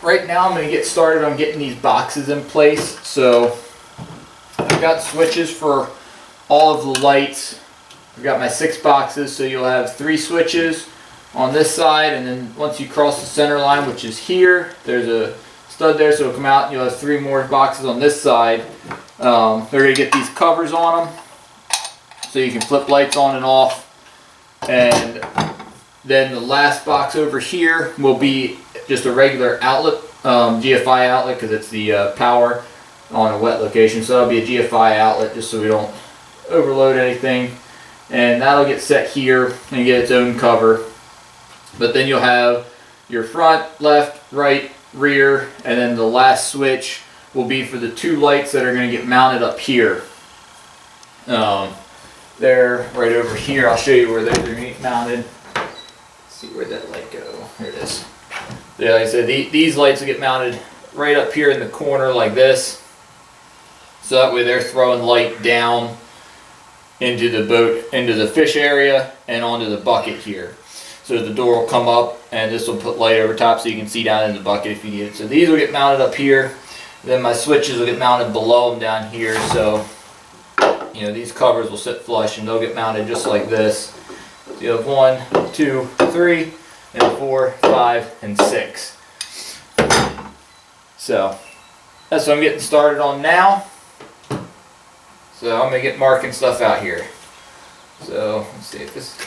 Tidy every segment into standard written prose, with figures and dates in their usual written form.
right now I'm going to get started on getting these boxes in place. So I've got switches for all of the lights. I've got my 6 boxes, so you'll have 3 switches on this side, and then once you cross the center line, which is here, there's a stud there, so it'll come out and you'll have 3 more boxes on this side. They're going to get these covers on them so you can flip lights on and off. And then the last box over here will be just a regular outlet, GFI outlet, because it's the power on a wet location. So that'll be a GFI outlet just so we don't overload anything. And that'll get set here and get its own cover. But then you'll have your front, left, right, rear, and then the last switch will be for the 2 lights that are going to get mounted up here. They're right over here. I'll show you where they're going to get mounted. Let's see where that light go. Here it is. Yeah, like I said, these lights will get mounted right up here in the corner like this. So that way they're throwing light down into the boat, into the fish area, and onto the bucket here. So the door will come up, and this will put light over top so you can see down in the bucket if you need it. So these will get mounted up here. Then my switches will get mounted below them down here. So you know, these covers will sit flush and they'll get mounted just like this. So you have 1, 2, 3, and 4, 5, and 6. So that's what I'm getting started on now. So I'm going to get marking stuff out here. So let's see if this...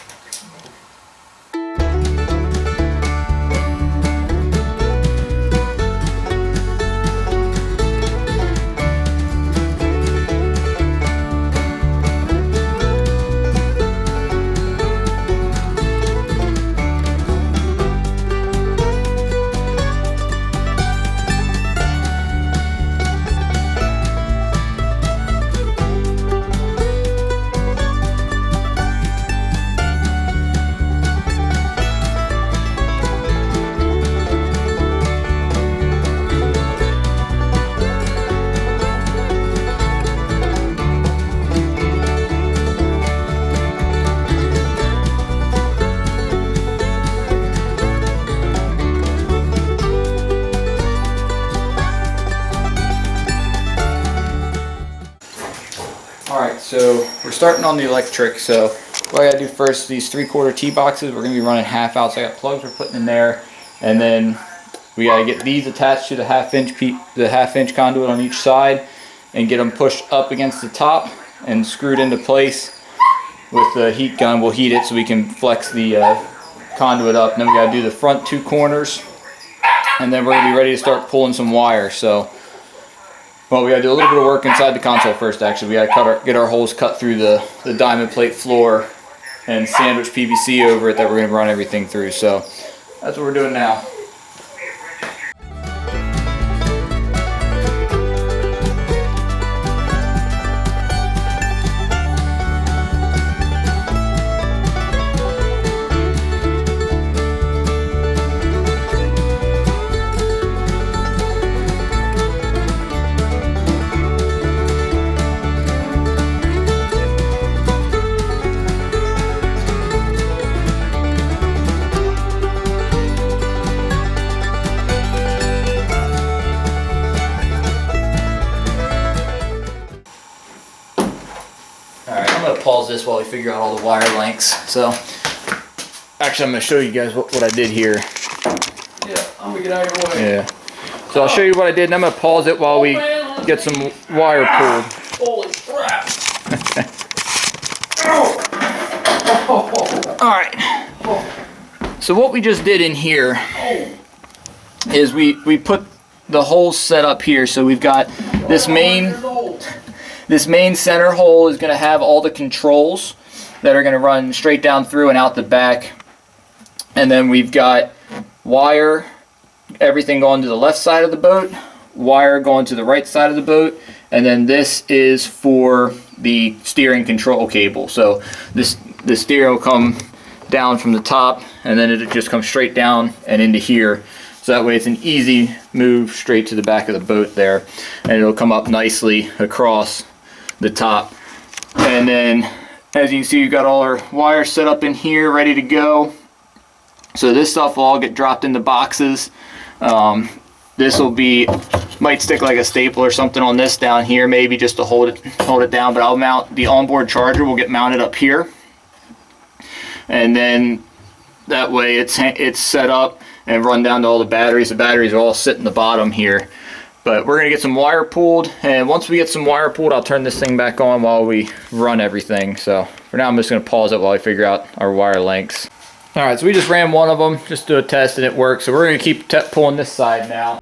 Alright, so we're starting on the electric. So what I gotta do first, these 3/4 T boxes, we're gonna be running half out. So I got plugs we're putting in there, and then we gotta get these attached to the half-inch conduit on each side, and get them pushed up against the top and screwed into place with the heat gun. We'll heat it so we can flex the conduit up. And then we gotta do the front 2 corners, and then we're gonna be ready to start pulling some wire. So. Well, we gotta do a little bit of work inside the console first. Actually, we gotta get our holes cut through the diamond plate floor and sandwich PVC over it that we're gonna run everything through. So that's what we're doing now. I'm going to pause this while we figure out all the wire lengths. So, actually I'm going to show you guys what I did here. Yeah, I'm going to get out of your way. Yeah. So I'll show you what I did, and I'm going to pause it while we get some wire pulled. Holy crap! Alright. So what we just did in here is we put the holes set up here. So we've got this main center hole is going to have all the controls that are going to run straight down through and out the back. And then we've got wire, everything going to the left side of the boat, wire going to the right side of the boat, and then this is for the steering control cable. So the steering will come down from the top, and then it just comes straight down and into here. So that way it's an easy move straight to the back of the boat there, and it'll come up nicely across the top. And then as you can see, we've got all our wires set up in here ready to go. So this stuff will all get dropped into boxes. this will be, might stick like a staple or something on this down here, maybe just to hold it down. But I'll mount the onboard charger. Will get mounted up here, and then that way it's set up and run down to all the batteries. The batteries are all sitting in the bottom here. But we're gonna get some wire pulled, and once we get some wire pulled, I'll turn this thing back on while we run everything. So for now, I'm just gonna pause it while I figure out our wire lengths. All right, so we just ran one of them just to do a test, and it worked. So we're gonna keep pulling this side now.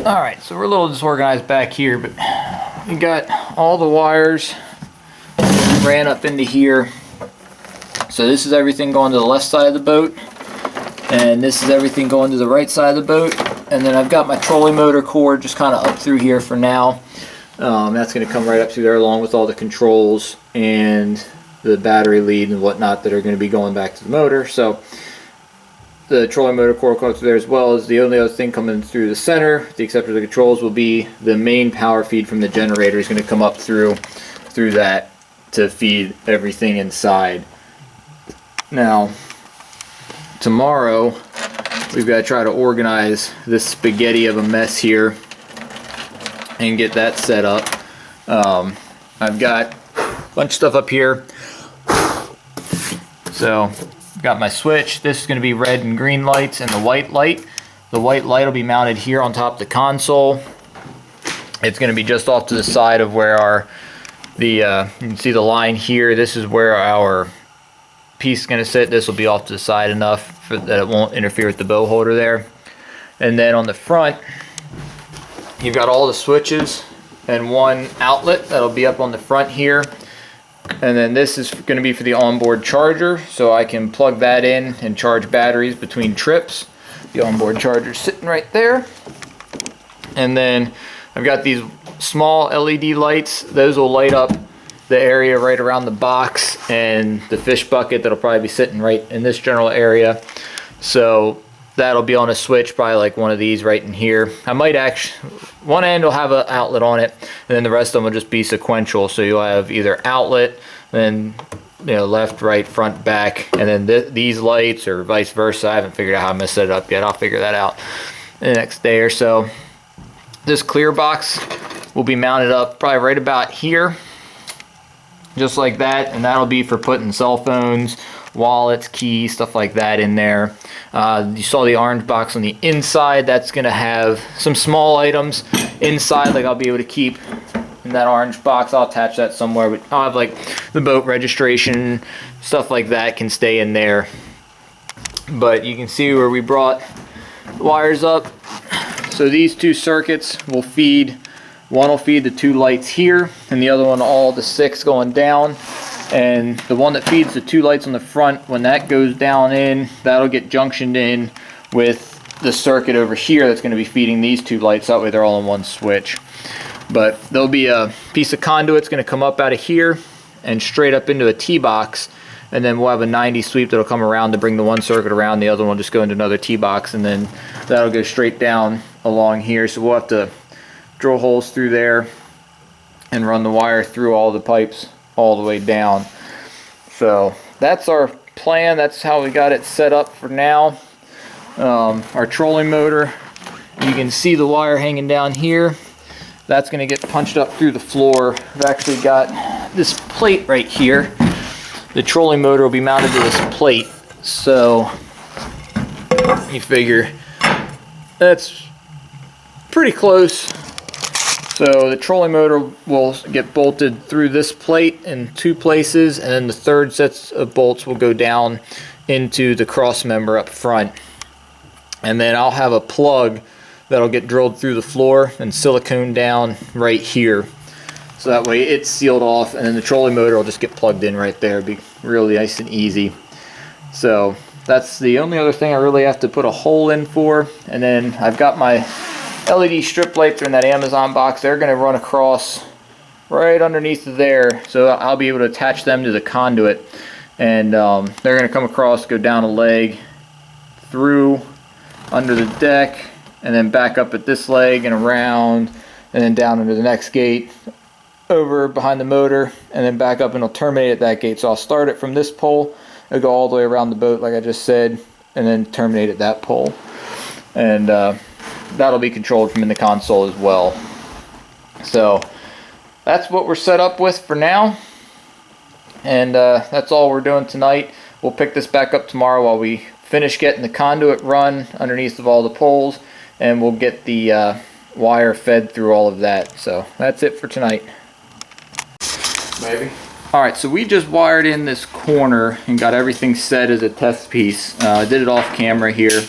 All right, so we're a little disorganized back here, but we got all the wires ran up into here. So this is everything going to the left side of the boat, and this is everything going to the right side of the boat. And then I've got my trolling motor cord just kind of up through here for now. That's going to come right up through there along with all the controls and the battery lead and whatnot that are going to be going back to the motor. So the trolling motor cord goes through there, as well as the only other thing coming through the center, the except for the controls, will be the main power feed from the generator. Is going to come up through that to feed everything inside. Now, tomorrow we've got to try to organize this spaghetti of a mess here and get that set up. I've got a bunch of stuff up here. So got my switch. This is going to be red and green lights and the white light. The white light will be mounted here on top of the console. It's going to be just off to the side of where you can see the line here. This is where our piece is going to sit. This will be off to the side enough that it won't interfere with the bow holder there. And then on the front, you've got all the switches and one outlet that'll be up on the front here. And then this is going to be for the onboard charger, so I can plug that in and charge batteries between trips. The onboard charger is sitting right there. And then I've got these small LED lights. Those will light up the area right around the box and the fish bucket that'll probably be sitting right in this general area. So that'll be on a switch, probably like one of these right in here. I might actually, one end will have an outlet on it, and then the rest of them will just be sequential. So you'll have either outlet, then left, right, front, back, and then these lights, or vice versa. I haven't figured out how I'm gonna set it up yet. I'll figure that out in the next day or so. This clear box will be mounted up probably right about here, just like that, and that'll be for putting cell phones, wallets, keys, stuff like that in there. You saw the orange box on the inside. That's going to have some small items inside, like I'll be able to keep in that orange box. I'll attach that somewhere, but I'll have like the boat registration, stuff like that can stay in there. But you can see where we brought the wires up. So these two circuits will feed, one will feed the two lights here, and the other one all the 6 going down. And the one that feeds the 2 lights on the front, when that goes down in, that'll get junctioned in with the circuit over here that's going to be feeding these 2 lights. That way they're all on one switch. But there'll be a piece of conduit that's going to come up out of here and straight up into a T-box, and then we'll have a 90 sweep that'll come around to bring the one circuit around, the other one will just go into another T-box, and then that'll go straight down along here. So we'll have to drill holes through there and run the wire through all the pipes all the way down. So that's our plan. That's how we got it set up for now. Our trolling motor, you can see the wire hanging down here. That's going to get punched up through the floor. I've actually got this plate right here. The trolling motor will be mounted to this plate. So You figure that's pretty close. So the trolling motor will get bolted through this plate in 2 places, and then the third set of bolts will go down into the cross member up front. And then I'll have a plug that'll get drilled through the floor and silicone down right here. So that way it's sealed off, and then the trolling motor will just get plugged in right there. It'll be really nice and easy. So that's the only other thing I really have to put a hole in for. And then I've got my LED strip lights are in that Amazon box. They're going to run across right underneath there, so I'll be able to attach them to the conduit, and they're going to come across, go down a leg, through under the deck, and then back up at this leg and around, and then down under the next gate, over behind the motor, and then back up, and it'll terminate at that gate. So I'll start it from this pole, it'll go all the way around the boat like I just said, and then terminate at that pole. And that'll be controlled from in the console as well. So that's what we're set up with for now, and that's all we're doing tonight. We'll pick this back up tomorrow while we finish getting the conduit run underneath of all the poles, and we'll get the wire fed through all of that. So that's it for tonight. Maybe. Alright, so we just wired in this corner and got everything set as a test piece. I did it off camera here,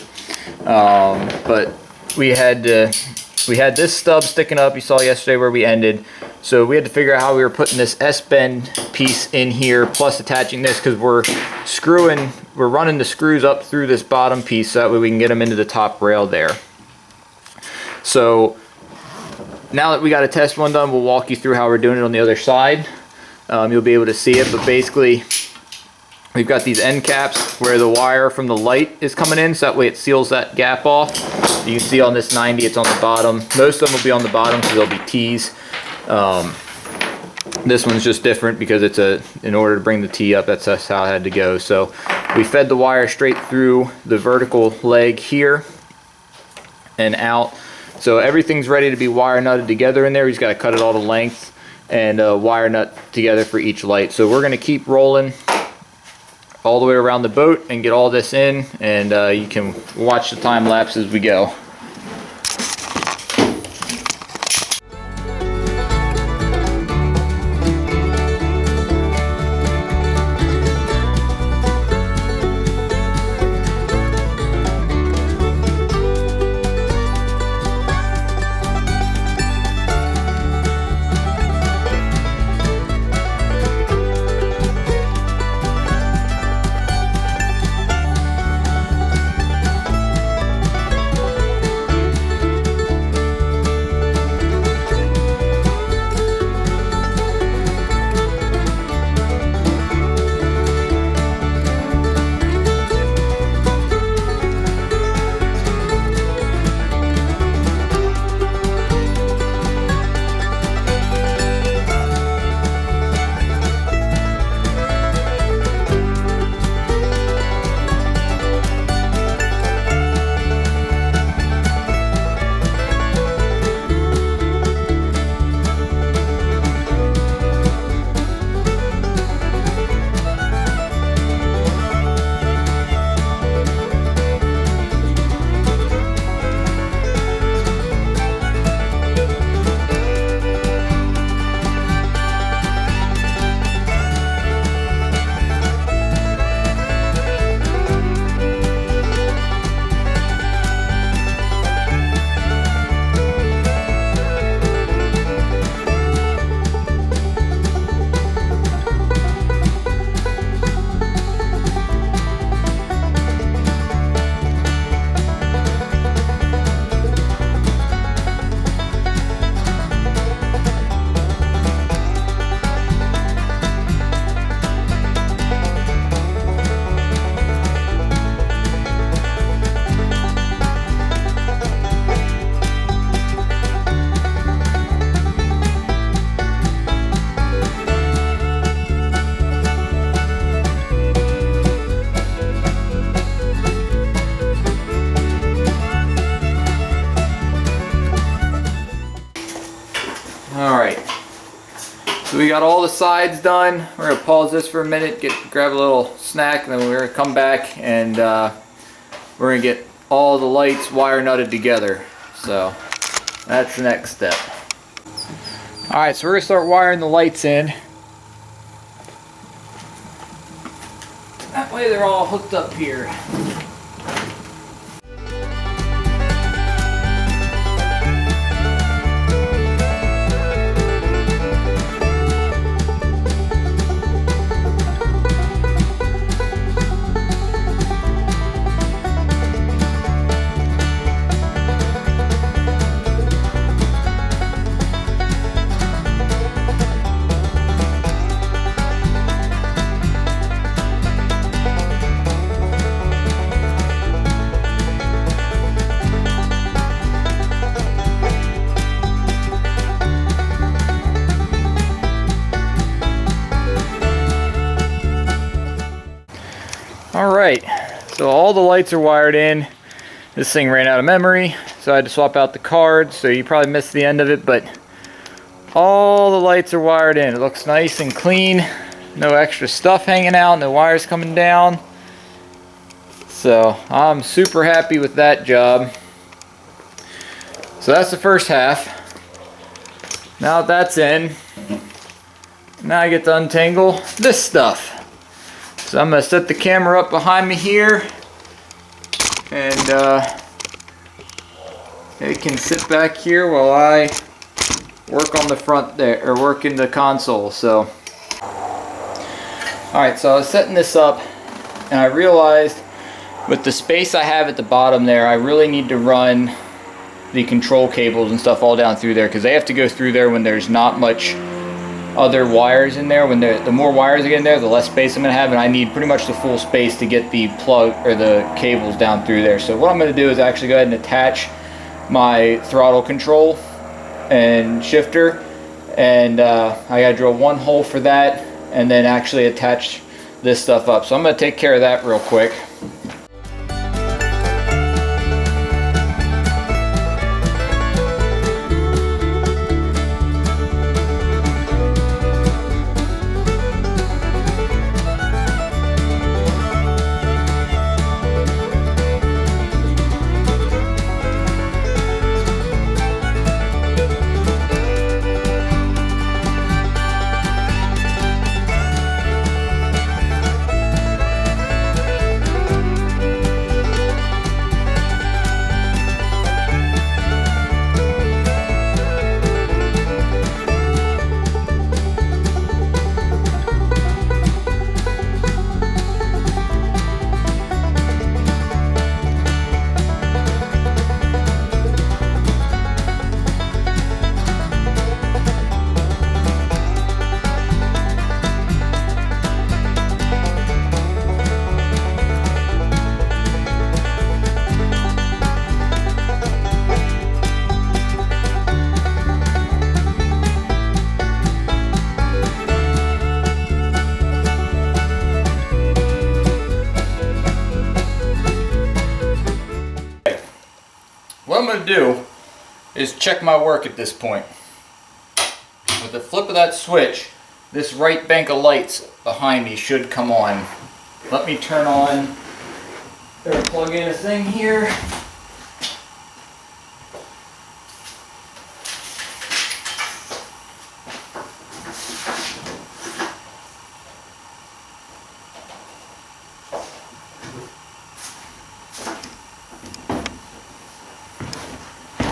but we had this stub sticking up. You saw yesterday where we ended, so we had to figure out how we were putting this S-bend piece in here, plus attaching this, because we're running the screws up through this bottom piece, so that way we can get them into the top rail there. So now that we got a test one done, we'll walk you through how we're doing it on the other side. You'll be able to see it, but basically we've got these end caps where the wire from the light is coming in, so that way it seals that gap off. You can see on this 90 it's on the bottom. Most of them will be on the bottom because they'll be T's. This one's just different because it's in order to bring the T up, that's how it had to go. So we fed the wire straight through the vertical leg here and out. So everything's ready to be wire nutted together in there. We just got to cut it all to length and wire nut together for each light. So we're going to keep rolling all the way around the boat and get all this in, and you can watch the time lapse as we go. Alright, so we got all the sides done. We're going to pause this for a minute, grab a little snack, and then we're going to come back and we're gonna get all the lights wire nutted together. So that's the next step. Alright, so we're gonna start wiring the lights in. That way they're all hooked up here. Alright, so all the lights are wired in. This thing ran out of memory, so I had to swap out the card, so you probably missed the end of it, but all the lights are wired in. It looks nice and clean. No extra stuff hanging out, no wires coming down. So I'm super happy with that job. So that's the first half. Now that that's in, now I get to untangle this stuff. So I'm going to set the camera up behind me here, and it can sit back here while I work on the front there, or work in the console. So, alright, so I was setting this up, and I realized with the space I have at the bottom there, I really need to run the control cables and stuff all down through there, because they have to go through there when there's not much other wires in there. When the more wires I get in there, the less space I'm going to have, and I need pretty much the full space to get the plug or the cables down through there. So what I'm going to do is actually go ahead and attach my throttle control and shifter, and I got to drill one hole for that and then actually attach this stuff up. So I'm going to take care of that real quick. What I'm going to do is check my work at this point. With the flip of that switch, this right bank of lights behind me should come on. Let me turn on or plug in a thing here.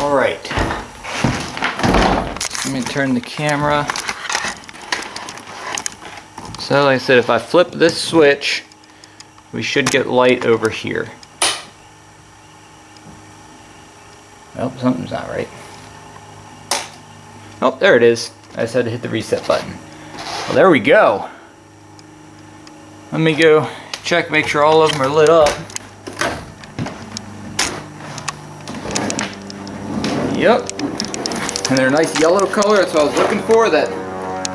Alright, let me turn the camera. So like I said, if I flip this switch, we should get light over here. Oh, something's not right. Oh, there it is. I just had to hit the reset button. Well, there we go. Let me go check, make sure all of them are lit up. Yep, and they're a nice yellow color. That's what I was looking for, that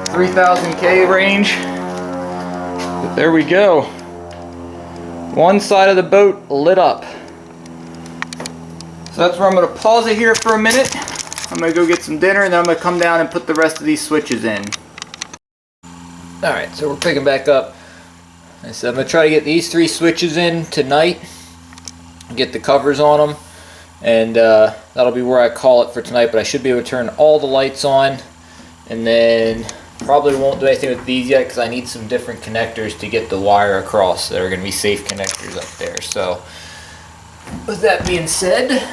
3000K range. But there we go. One side of the boat lit up. So that's where I'm going to pause it here for a minute. I'm going to go get some dinner, and then I'm going to come down and put the rest of these switches in. Alright, so we're picking back up. Like I said, I'm going to try to get these 3 switches in tonight. get the covers on them, and that'll be where I call it for tonight. But I should be able to turn all the lights on, and then probably won't do anything with these yet because I need some different connectors to get the wire across that are going to be safe connectors up there. So with that being said,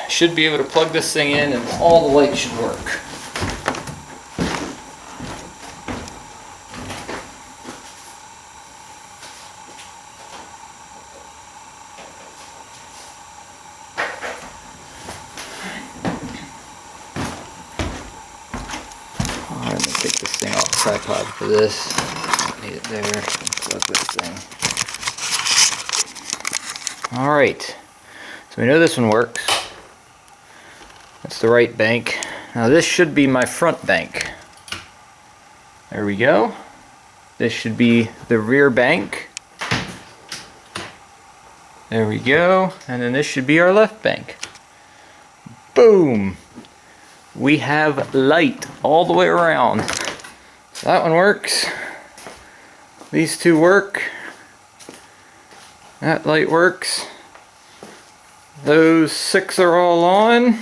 should be able to plug this thing in and all the lights should work. Let me take this thing off the tripod for this. Need it there. Plug this thing. Alright, so we know this one works. That's the right bank. Now this should be my front bank. There we go. This should be the rear bank. There we go. And then this should be our left bank. Boom! We have light all the way around. So that one works. These two work. That light works. Those 6 are all on.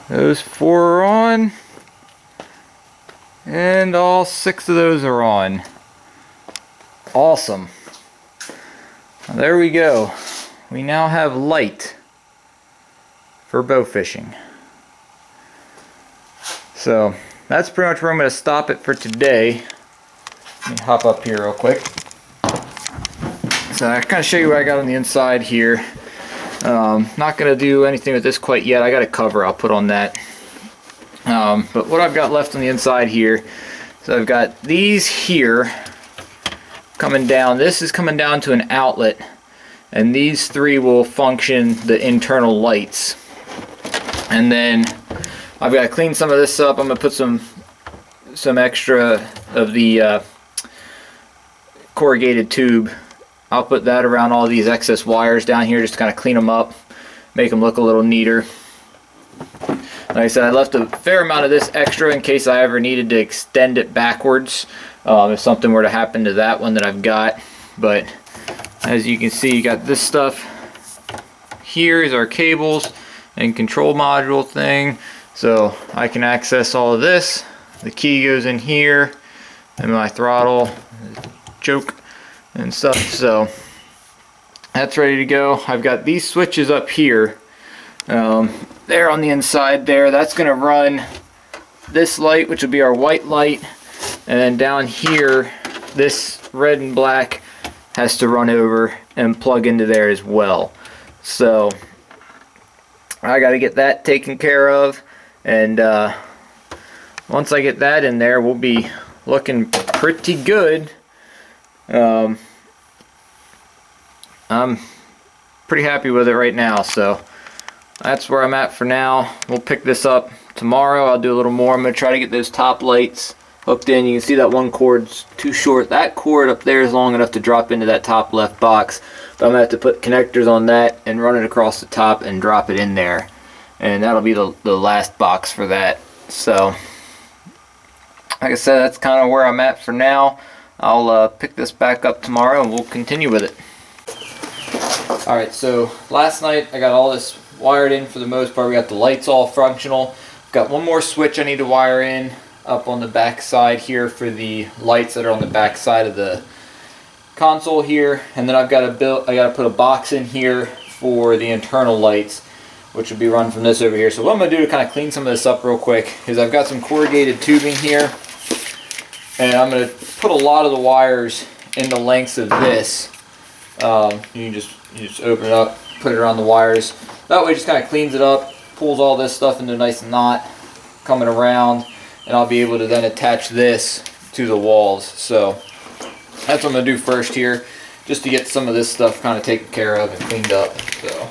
Those 4 are on, and all 6 of those are on. Awesome. Now there we go. We now have light for bow fishing. So that's pretty much where I'm going to stop it for today. Let me hop up here real quick. So I kind of show you what I got on the inside here. Not going to do anything with this quite yet. I got a cover I'll put on that. But what I've got left on the inside here, so I've got these here coming down. This is coming down to an outlet, and these 3 will function the internal lights. And then I've got to clean some of this up. I'm going to put some extra of the corrugated tube. I'll put that around all these excess wires down here just to kind of clean them up, make them look a little neater. Like I said, I left a fair amount of this extra in case I ever needed to extend it backwards if something were to happen to that one that I've got. But as you can see, you got this stuff. Here is our cables and control module thing, so I can access all of this. The key goes in here, and my throttle, choke, and stuff. So that's ready to go. I've got these switches up here. There on the inside there, that's going to run this light, which will be our white light, and then down here this red and black has to run over and plug into there as well. So I got to get that taken care of, and once I get that in there, we'll be looking pretty good. I'm pretty happy with it right now, so that's where I'm at for now. We'll pick this up tomorrow. I'll do a little more. I'm going to try to get those top lights hooked in. You can see that one cord's too short. That cord up there is long enough to drop into that top left box, but I'm going to have to put connectors on that and run it across the top and drop it in there, and that'll be the last box for that. So like I said, that's kind of where I'm at for now. I'll pick this back up tomorrow and we'll continue with it. Alright, so last night I got all this wired in for the most part. We got the lights all functional. Got one more switch I need to wire in up on the back side here for the lights that are on the back side of the console here, and then I got to put a box in here for the internal lights, which would be run from this over here. So what I'm going to do to kind of clean some of this up real quick is I've got some corrugated tubing here, and I'm going to put a lot of the wires in the lengths of this. You just open it up, put it around the wires. That way it just kind of cleans it up, pulls all this stuff into a nice knot coming around, and I'll be able to then attach this to the walls. So that's what I'm gonna do first here, just to get some of this stuff kind of taken care of and cleaned up. So.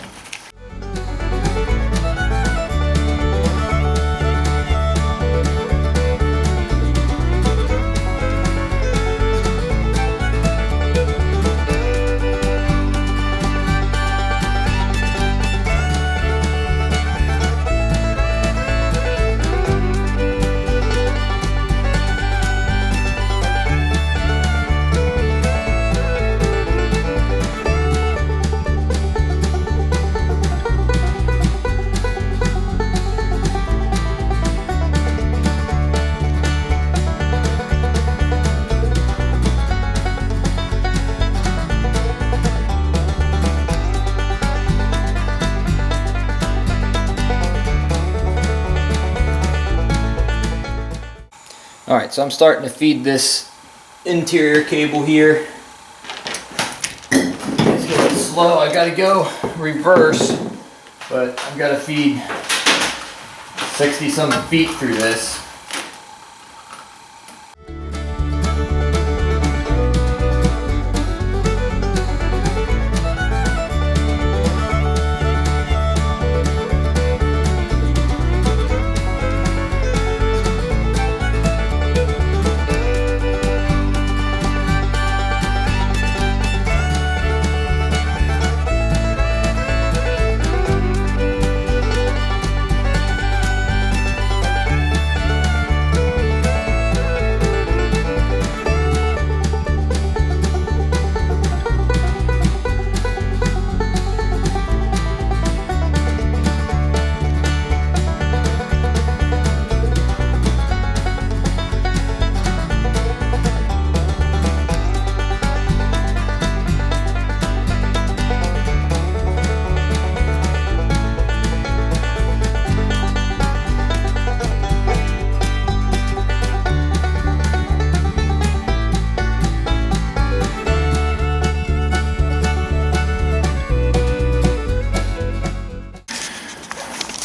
Alright, so I'm starting to feed this interior cable here. It's getting slow, I gotta go reverse, but I've gotta feed 60 some feet through this.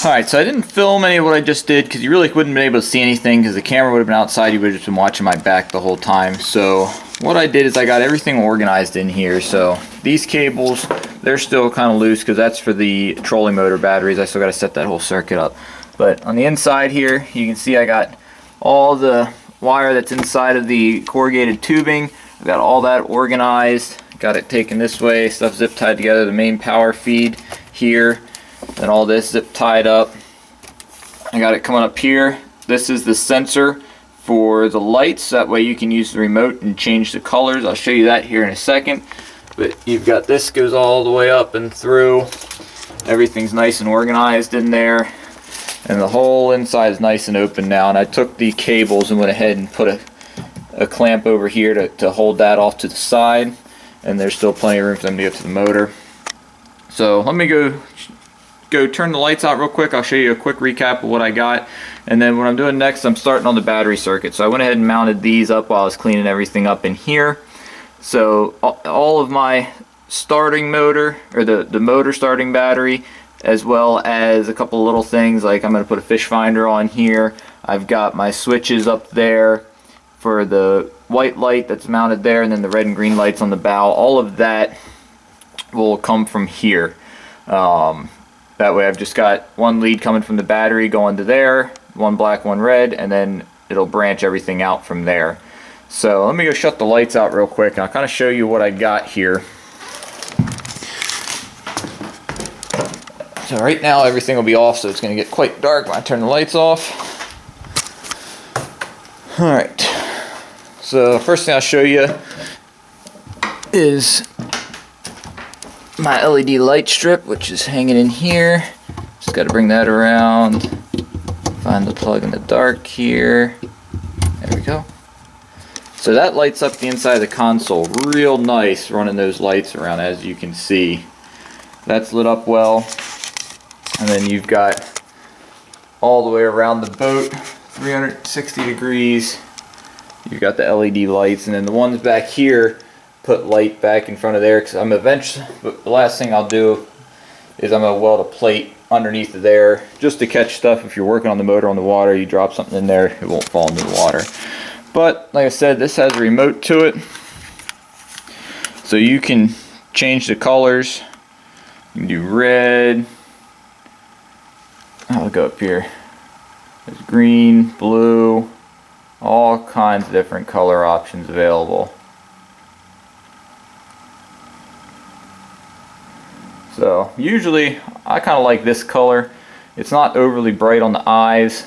Alright, so I didn't film any of what I just did because you really wouldn't have been able to see anything because the camera would have been outside. You would have just been watching my back the whole time. So what I did is I got everything organized in here. So these cables, they're still kind of loose because that's for the trolling motor batteries. I still got to set that whole circuit up. But on the inside here, you can see I got all the wire that's inside of the corrugated tubing. I've got all that organized. Got it taken this way, stuff zip tied together, the main power feed here. And all this zip tied up. I got it coming up here. This is the sensor for the lights. That way you can use the remote and change the colors. I'll show you that here in a second. But you've got this goes all the way up and through. Everything's nice and organized in there. And the whole inside is nice and open now. And I took the cables and went ahead and put a clamp over here to hold that off to the side. And there's still plenty of room for them to get to the motor. So let me go turn the lights out real quick. I'll show you a quick recap of what I got, and then what I'm doing next, I'm starting on the battery circuit. So I went ahead and mounted these up while I was cleaning everything up in here. So all of my starting motor, or the motor starting battery, as well as a couple little things like I'm going to put a fish finder on here. I've got my switches up there for the white light that's mounted there, and then the red and green lights on the bow. All of that will come from here. That way I've just got one lead coming from the battery going to there, one black, one red, and then it'll branch everything out from there. So let me go shut the lights out real quick and I'll kind of show you what I got here. So right now everything will be off, so it's going to get quite dark when I turn the lights off. Alright, so first thing I'll show you is my LED light strip, which is hanging in here. Just got to bring that around, find the plug in the dark here. There we go. So that lights up the inside of the console real nice, running those lights around, as you can see. That's lit up well. And then you've got all the way around the boat, 360 degrees. You've got the LED lights, and then the ones back here put light back in front of there, because I'm eventually, but the last thing I'll do is I'm going to weld a plate underneath of there just to catch stuff. If you're working on the motor on the water, you drop something in there, it won't fall into the water. But like I said, this has a remote to it, so you can change the colors. You can do red. I'll go up here. There's green, blue, all kinds of different color options available. So usually I kind of like this color. It's not overly bright on the eyes,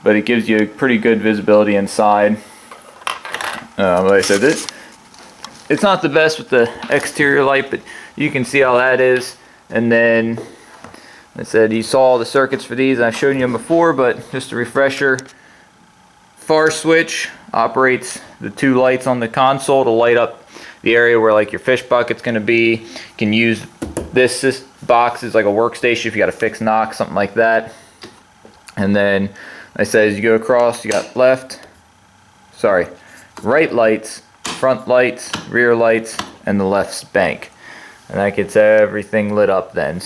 but it gives you pretty good visibility inside. Like I said, it's not the best with the exterior light, but you can see how that is. And then, like I said, you saw the circuits for these, and I've shown you them before, but just a refresher. Far switch operates the 2 lights on the console to light up the area where like your fish bucket's going to be. You can use this box as like a workstation if you got a fixed knock, something like that. And then, like I said, as you go across, you got right lights, front lights, rear lights, and the left bank. And that gets everything lit up then.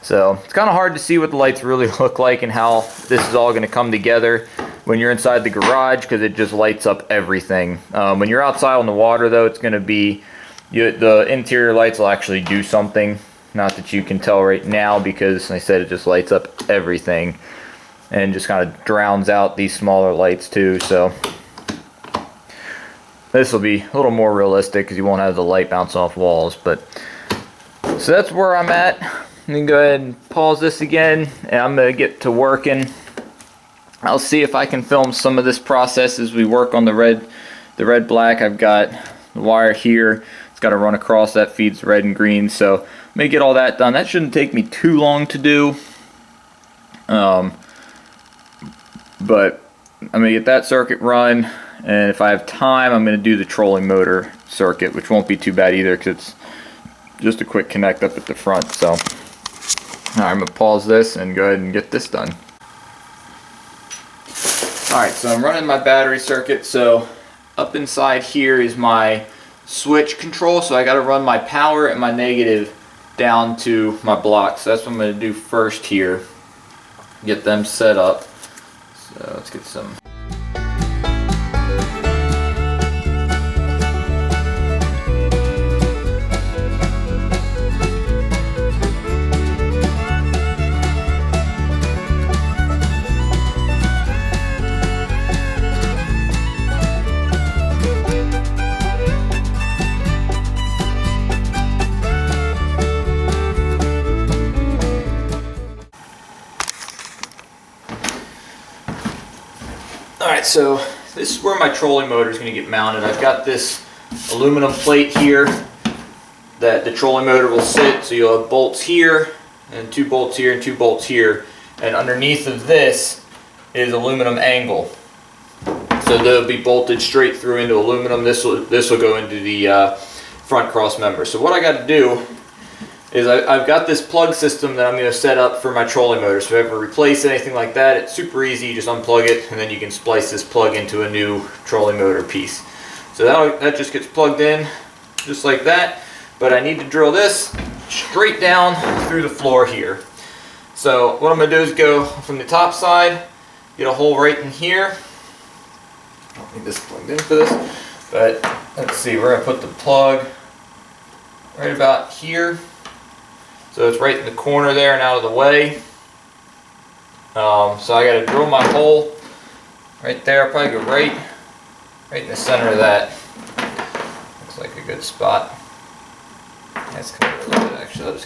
So it's kind of hard to see what the lights really look like and how this is all going to come together when you're inside the garage, because it just lights up everything. When you're outside on the water though, it's going to be, the interior lights will actually do something. Not that you can tell right now, because like I said, it just lights up everything and just kind of drowns out these smaller lights too. So this will be a little more realistic because you won't have the light bounce off walls. But so that's where I'm at. I'm gonna go ahead and pause this again, and I'm gonna get to working. I'll see if I can film some of this process as we work on the red black. I've got the wire here. It's got to run across, that feeds red and green. So I'm gonna get all that done. That shouldn't take me too long to do. But I'm gonna get that circuit run, and if I have time, I'm gonna do the trolling motor circuit, which won't be too bad either because it's just a quick connect up at the front. So I'm gonna pause this and go ahead and get this done. Alright, so I'm running my battery circuit. So up inside here is my switch control, so I got to run my power and my negative down to my block. So that's what I'm going to do first here, get them set up. So let's get some. Alright, so this is where my trolling motor is going to get mounted. I've got this aluminum plate here that the trolling motor will sit. So you'll have bolts here, and 2 bolts here, and 2 bolts here. And underneath of this is aluminum angle. So they'll be bolted straight through into aluminum. This will go into the front cross member. So what I got to do is I've got this plug system that I'm going to set up for my trolling motor. So if I ever replace anything like that, it's super easy. You just unplug it, and then you can splice this plug into a new trolling motor piece. So that just gets plugged in just like that. But I need to drill this straight down through the floor here. So what I'm going to do is go from the top side, get a hole right in here. I don't need this plugged in for this, but let's see, we're going to put the plug right about here. So it's right in the corner there and out of the way. So I got to drill my hole right there. I'll probably go right in the center of that. Looks like a good spot. That's kind of a little bit actually. I'll just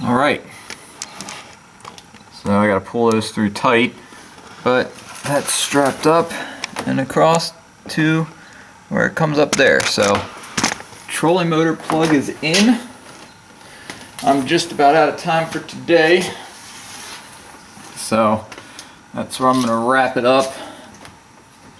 Alright, so now I got to pull those through tight, but that's strapped up and across to where it comes up there. So trolling motor plug is in. I'm just about out of time for today, so that's where I'm going to wrap it up.